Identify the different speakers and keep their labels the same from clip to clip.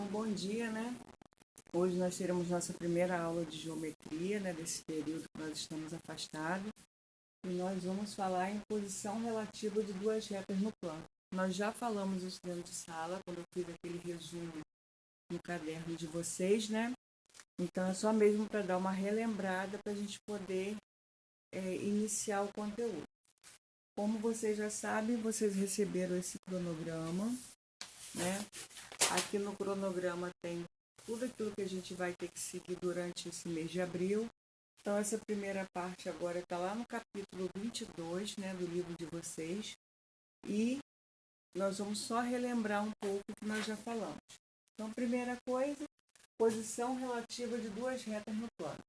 Speaker 1: Então, bom dia, né? Hoje nós teremos nossa primeira aula de geometria, né? Desse período que nós estamos afastados. E nós vamos falar em posição relativa de duas retas no plano. Nós já falamos isso dentro de sala, quando eu fiz aquele resumo no caderno de vocês, né? Então, é só mesmo para dar uma relembrada para a gente poder iniciar o conteúdo. Como vocês já sabem, vocês receberam esse cronograma, né? Aqui no cronograma tem tudo aquilo que a gente vai ter que seguir durante esse mês de abril. Então, essa primeira parte agora está lá no capítulo 22, né, do livro de vocês. E nós vamos só relembrar um pouco o que nós já falamos. Então, primeira coisa, posição relativa de duas retas no plano.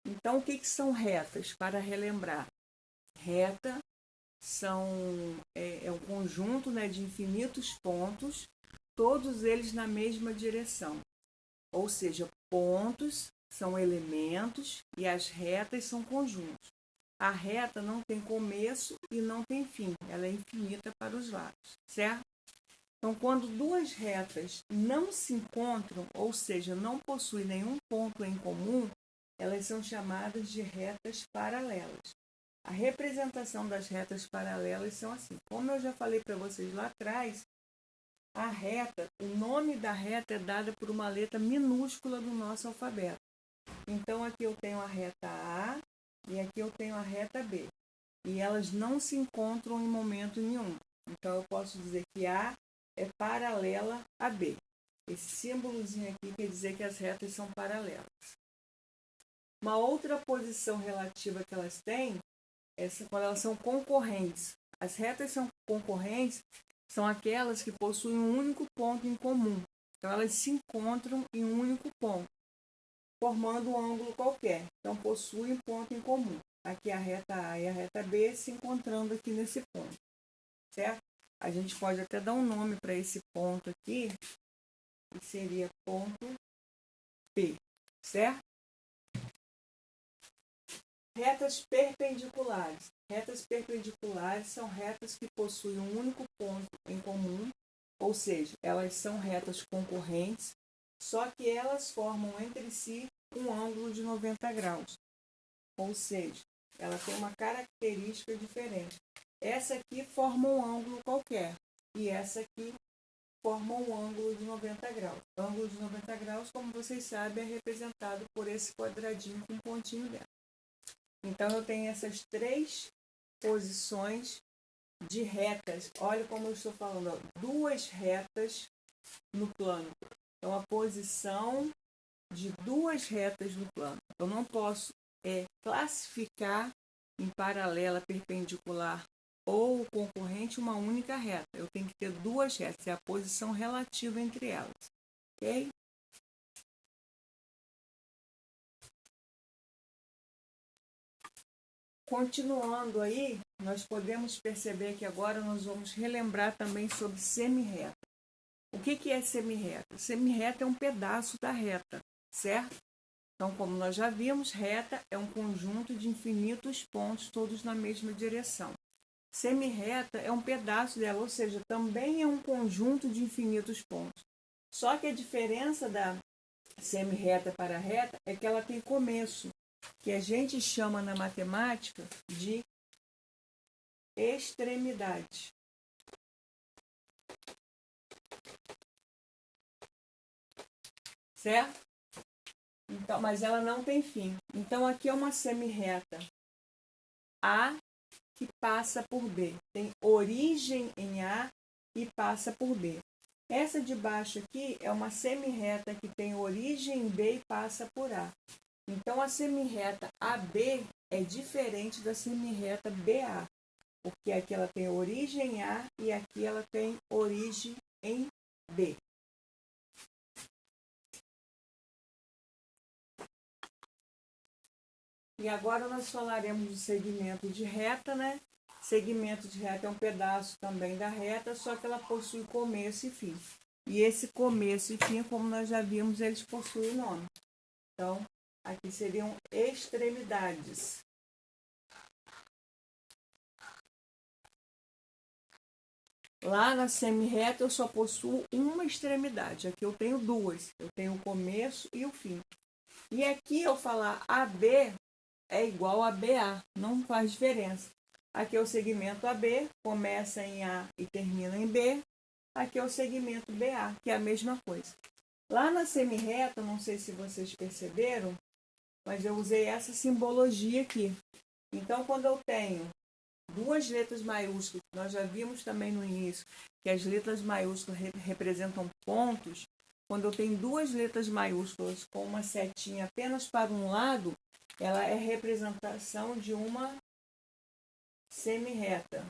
Speaker 1: Então, o que são retas? Para relembrar, reta é um conjunto, né, de infinitos pontos, todos eles na mesma direção. Ou seja, pontos são elementos e as retas são conjuntos. A reta não tem começo e não tem fim, ela é infinita para os lados, certo? Então, quando duas retas não se encontram, ou seja, não possuem nenhum ponto em comum, elas são chamadas de retas paralelas. A representação das retas paralelas são assim. Como eu já falei para vocês lá atrás, a reta, o nome da reta é dada por uma letra minúscula do nosso alfabeto. Então, aqui eu tenho a reta A e aqui eu tenho a reta B. E elas não se encontram em momento nenhum. Então, eu posso dizer que A é paralela a B. Esse símbolozinho aqui quer dizer que as retas são paralelas. Uma outra posição relativa que elas têm é quando elas são concorrentes. As retas são concorrentes, são aquelas que possuem um único ponto em comum. Então, elas se encontram em um único ponto, formando um ângulo qualquer. Então, possuem ponto em comum. Aqui a reta A e a reta B se encontrando aqui nesse ponto, certo? A gente pode até dar um nome para esse ponto aqui, que seria ponto P, certo? Retas perpendiculares. Retas perpendiculares são retas que possuem um único ponto em comum, ou seja, elas são retas concorrentes, só que elas formam entre si um ângulo de 90 graus. Ou seja, ela tem uma característica diferente. Essa aqui forma um ângulo qualquer e essa aqui forma um ângulo de 90 graus. O ângulo de 90 graus, como vocês sabem, é representado por esse quadradinho com um pontinho dentro. Então, eu tenho essas três posições de retas. Olha como eu estou falando, ó, duas retas no plano. Então, a posição de duas retas no plano. Eu não posso classificar em paralela, perpendicular ou concorrente uma única reta. Eu tenho que ter duas retas, é a posição relativa entre elas. Ok? Continuando aí, nós podemos perceber que agora nós vamos relembrar também sobre semirreta. O que é semirreta? Semirreta é um pedaço da reta, certo? Então, como nós já vimos, reta é um conjunto de infinitos pontos, todos na mesma direção. Semirreta é um pedaço dela, ou seja, também é um conjunto de infinitos pontos. Só que a diferença da semirreta para a reta é que ela tem começo, que a gente chama na matemática de extremidade. Certo? Então, mas ela não tem fim. Então, aqui é uma semirreta A que passa por B. Tem origem em A e passa por B. Essa de baixo aqui é uma semirreta que tem origem em B e passa por A. Então, a semirreta AB é diferente da semirreta BA, porque aqui ela tem origem em A e aqui ela tem origem em B. E agora nós falaremos do segmento de reta, né? Segmento de reta é um pedaço também da reta, só que ela possui começo e fim. E esse começo e fim, como nós já vimos, eles possuem nome. Então, aqui seriam extremidades. Lá na semi-reta eu só possuo uma extremidade. Aqui eu tenho duas. Eu tenho o começo e o fim. E aqui eu falar AB é igual a BA. Não faz diferença. Aqui é o segmento AB, começa em A e termina em B. Aqui é o segmento BA, que é a mesma coisa. Lá na semi-reta, não sei se vocês perceberam, mas eu usei essa simbologia aqui. Então, quando eu tenho duas letras maiúsculas, nós já vimos também no início que as letras maiúsculas representam pontos. Quando eu tenho duas letras maiúsculas com uma setinha apenas para um lado, ela é representação de uma semi-reta.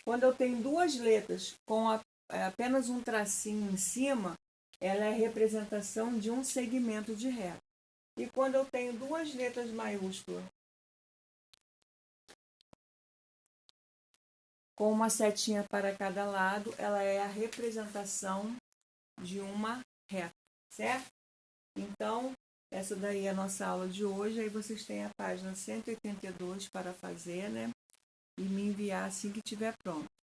Speaker 1: Quando eu tenho duas letras com apenas um tracinho em cima, ela é representação de um segmento de reta. E quando eu tenho duas letras maiúsculas com uma setinha para cada lado, ela é a representação de uma reta, certo? Então, essa daí é a nossa aula de hoje. Aí vocês têm a página 182 para fazer, né? E me enviar assim que estiver pronto.